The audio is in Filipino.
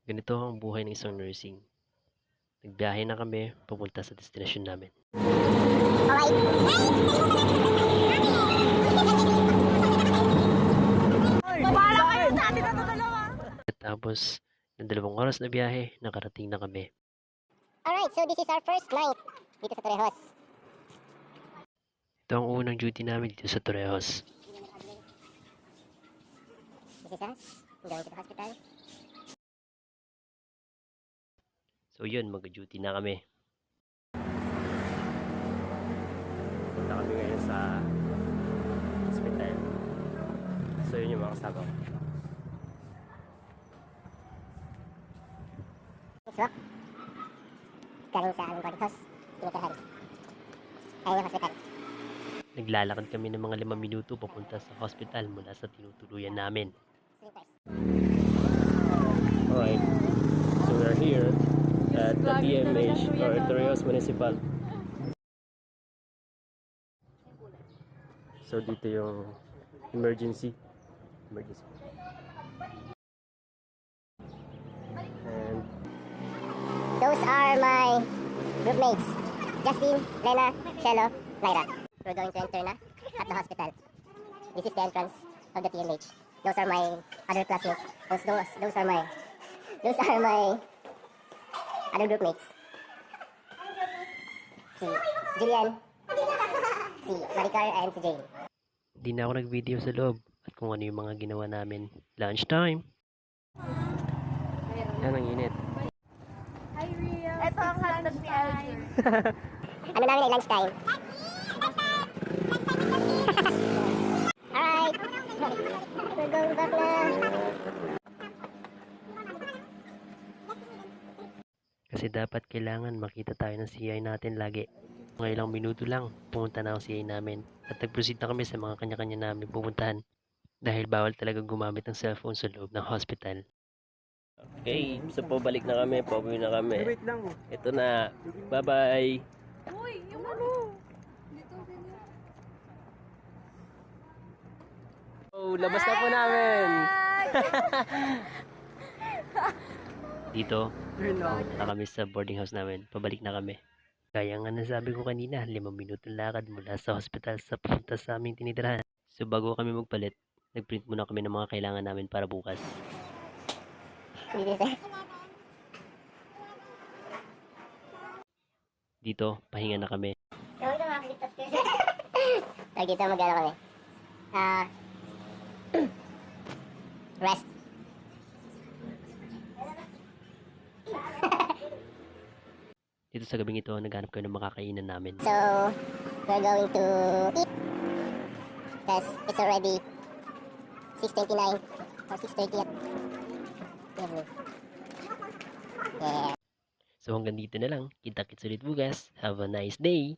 Ganito ang buhay ng isang nursing. Nagbiyahe na kami papunta sa destinasyon namin. Babala kayo sa atin na dalawa. Tapos, ng 2 oras na biyahe, nakarating na kami. Alright, so this is our first night dito sa Torrejos. Ito ang unang duty namin dito sa Torrejos. This is us going to the hospital. So yun, mag-duty na kami. Punta kami ngayon sa hospital. So yun yung mga kasama ko. Let's walk. Galing sa aming boarding house, tinitirhan. Ayun yung hospital. Naglalakad kami ng mga 5 minuto papunta sa hospital mula sa tinutuluyan namin. Sleepers. Alright, so we're here at the TMH or Torrejos Municipal. So dito yung emergency. And Those are my group mates. Justin, Lena, Shelo, Lyra. We're going to enter na at the hospital. This is the entrance of the TMH. Those are my other classmates. Those are my other group mates. Si Julian, si Maricar, and si Jane. di na ako nag-video sa loob at kung ano yung mga ginawa namin. Lunch time! Yan ang init. Hi, Ria. Ito ang hotdog ni Alger. Ano namin ay lunchtime. Alright. We're going back na. Kasi dapat kailangan makita tayo ng CI natin lagi. Mga ilang minuto lang, pumunta na ang CI namin. At nag-proceed na kami sa mga kanya-kanya namin pupuntahan. Dahil bawal talaga gumamit ng cellphone sa loob ng hospital. Okay, so pabalik na kami, pauwi na kami. Wait lang. Ito na, bye-bye! Uy, yung ano? Dito, ganyan. Oh, labas na po namin! Dito, na kami sa boarding house namin. Pabalik na kami. Kaya nga nasabi ko kanina, 5 minutong lakad mula sa hospital sa punta sa aming tinitirahan. So bago kami magpalit, nagprint muna kami ng mga kailangan namin para bukas. Dito, pahinga na kami. Dito mag-ano kami. Rest. Dito sa gabing ito, naghanap kayo ng makakainan namin. So, we're going to eat. Because it's already 6:29 or 6:30 at evening. Yeah. So hanggang dito na lang. Kita-kits ulit bukas. Have a nice day!